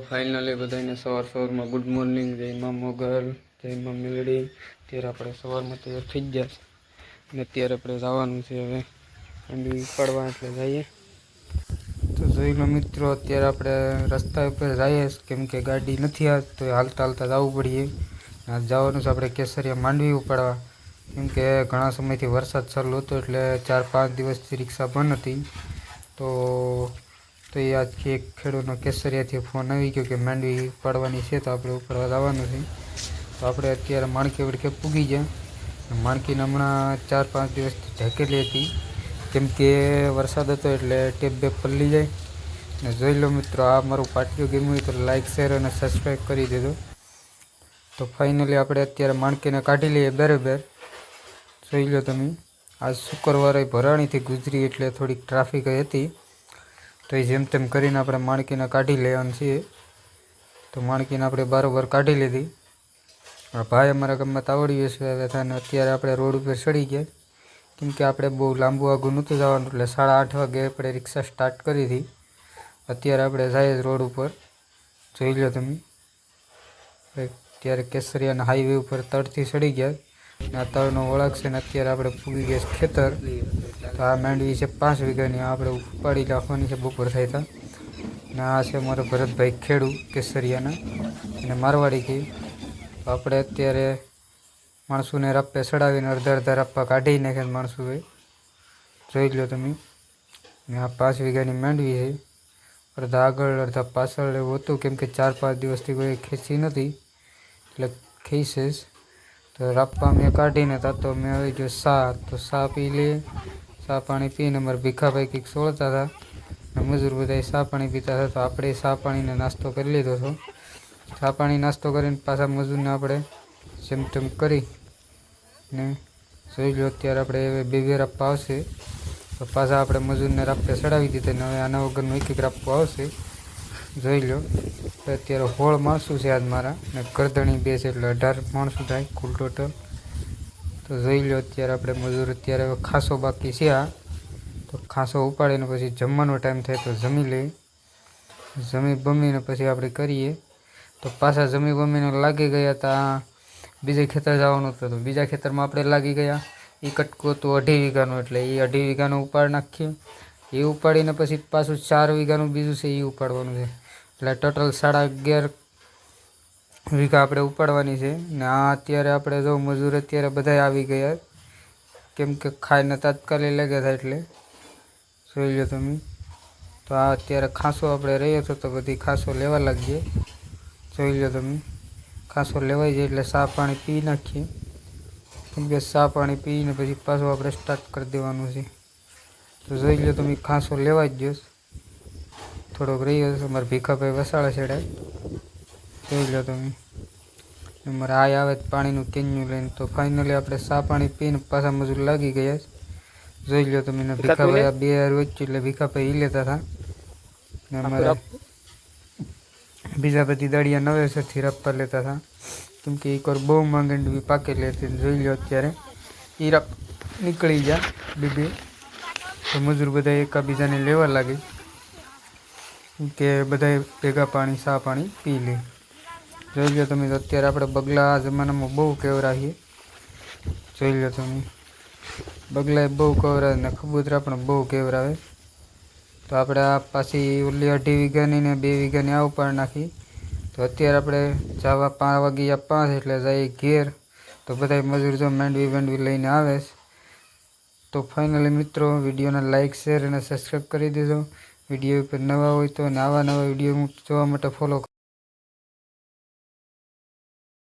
Finally બધાને સવારમાં good morning, જય મા મોગલ, જય મા મેલડી. અત્યારે આપણે સવારમાં તૈયાર થઈ ગયા છે અને અત્યારે આપણે જવાનું છે હવે મંડી પડવા, એટલે જઈએ. તો જોઈ લો મિત્રો, અત્યારે આપણે રસ્તા ઉપર જઈએ કેમ કે ગાડી નથી આવતી, તો હાલતા હાલતા જવું પડીએ. આજ જવાનું છે આપણે કેસરિયા માંડવી ઉપાડવા, કેમ કે ઘણા સમયથી વરસાદ ચાલુ હતો એટલે 4-5 દિવસથી રિક્ષા બંધ હતી. તો એ આજથી એક ખેડૂતનો કેસરિયાથી ફોન આવી ગયો કે માંડવી ઉપાડવાની છે, તો આપણે ઉપાડવા જવાનું છે. તો આપણે અત્યારે માણકી વડકે પૂગી ગયા. માણકીને હમણાં 4-5 દિવસથી ઢકેલી હતી કેમ કે વરસાદ હતો એટલે ટેપ બેપ પલળી જાય. ને જોઈ લો મિત્રો, આ મારું પાટિયું ગમ્યું હોય તો લાઇક, શેર અને સબસ્ક્રાઈબ કરી દેજો. તો ફાઇનલી આપણે અત્યારે માણકીને કાઢી લઈએ બરાબર. જોઈ લો તમે, આજ શુક્રવારે ભરાણીથી ગુજરી એટલે થોડીક ટ્રાફિક હતી, તો એ જેમ તેમ કરીને આપણે માણકીને કાઢી લેવાનું છીએ. તો માણકીને આપણે બરાબર કાઢી લીધી. ભાઈ અમારા ગામમાં તાવડી વેચવા આવ્યા હતા અને અત્યારે આપણે રોડ ઉપર ચડી ગયા કેમ કે આપણે બહુ લાંબુ આગું નહોતું જવાનું, એટલે 8:30 વાગે આપણે રિક્ષા સ્ટાર્ટ કરી હતી. અત્યારે આપણે જઈએ રોડ ઉપર. જોઈ લો તમે, અત્યારે કેસરિયાના હાઈવે ઉપર તળથી ચડી ગયા ને આ તળનો વળાંક છે ને અત્યારે આપણે પૂગી ગયા ખેતર. તો આ માંડવી છે 5 વીઘાની, આપણે ઉપાડી રાખવાની છે બપોર થાય તા. ને આ છે મારો ભરતભાઈ ખેડૂ કેસરિયાના અને મારવાડી કે. તો આપણે અત્યારે માણસોને રાપે ચડાવીને અડધા રાપા કાઢી નાખ્યા માણસોએ. જોઈ લો તમે, ને આ 5 વીઘાની માંડવી છે. અડધા આગળ અડધા પાછળ એવું હતું કેમ કે 4-5 દિવસથી કોઈ ખેંચી નથી એટલે ખેંચે જ. તો રાપા મેં કાઢીને તા તો મેં આવી ગયો સા, તો સા પી લઈએ. સા પાણી પીને મારા ભીખાભાઈ કંઈક સોળતા હતા અને મજૂર બધા સા પાણી પીતા હતા. તો આપણે સા પાણીને નાસ્તો કરી લીધો હતો. ચા પાણી નાસ્તો કરીને પાછા મજૂરને આપણે જેમ તેમ કરી ને જોઈ લો અત્યારે આપણે બે રાપા આવશે તો પાછા આપણે મજૂરને રાપે ચડાવી દીધા ને હવે આના વગરનું એક રાપો આવશે. જોઈ લો અત્યારે 16 માણસો છે આજ મારા, ને ગરદણી 2 છે એટલે 18 માણસો થાય કુલ ટોટલ. તો જોઈ લો અત્યારે આપણે મજૂર અત્યારે હવે ખાસો બાકી છે આ, તો ખાસો ઉપાડીને પછી જમવાનો ટાઈમ થાય તો જમી લઈએ. જમી બમીને પછી આપણે કરીએ. તો પાછા જમી બમીને લાગી ગયા હતા બીજે ખેતર જવાનું હતું, તો બીજા ખેતરમાં આપણે લાગી ગયા. એ કટકો તો 2.5 વીઘાનો એટલે એ 2.5 વીઘાનો ઉપાડ નાખીએ. એ ઉપાડીને પછી પાછું 4 વીઘાનું બીજું છે એ ઉપાડવાનું છે, એટલે ટોટલ 11.5 વીઘા આપણે ઉપાડવાની છે. ને આ અત્યારે આપણે જો મજૂર અત્યારે બધા આવી ગયા કેમ કે ખાઈને તાત્કાલિક લાગ્યા હતા એટલે. જોઈ લો તમે, તો આ અત્યારે ખાસો આપણે રહ્યો હતો તો બધી ખાસો લેવા લાગીએ. જોઈ લો તમે, ખાસો લેવાઈ જાય એટલે ચા પાણી પી નાખીએ કેમ કે ચા પાણી પીને પછી પાછું આપણે સ્ટાર્ટ કરી દેવાનું છે. તો જોઈ લો તમે, ખાસો લેવાઈ જ ગયો, થોડોક રહ્યો છે. અમારા ભીખાભાઈ વસાળા છેડાય. જોઈ લો તમે, અમારે આ આવે પાણીનું કેન્યું લઈને. તો ફાઇનલી આપણે ચા પાણી પીને પાછા મજૂર લાગી ગયા. જોઈ લો તમે, ભીખાભાઈ આ 2 વચ્ચે એટલે ભીખાભાઈ ઈ લેતા હતા ને અમારે બીજા બધી દાડિયા નવેસરથી રાપા લેતા હતા કેમ કે એકવાર બહુ માંગણી પાકેલી હતી. જોઈ લો અત્યારે એ રાપ નીકળી ગયા બે. તો મજૂર બધા એકાબીજાને લેવા લાગે કે બધા ભેગા પાણી ચા પાણી પી લે. જોઈ લો તમે, તો અત્યારે આપણે બગલા આ જમાનામાં બહુ કેવરાઈએ. જોઈ લો તમે, બગલાએ બહુ કવરાવે ને કબૂતરા પણ બહુ કેવરાવે. તો આપણે આ પાછી ઓલી 2.5 વીઘાની ને 2 વીઘાની આ ઉપાડ નાખી. તો અત્યારે આપણે જવા 5 વાગ્યા 5 એટલે જઈએ ઘેર. તો બધા મજૂર જો માંડવી લઈને આવે. તો ફાઇનલી મિત્રો, વિડીયોને લાઇક, શેર અને સબસ્ક્રાઈબ કરી દેજો. વિડીયો ઉપર નવા હોય તો અને આવા નવા વિડીયો જોવા માટે ફોલો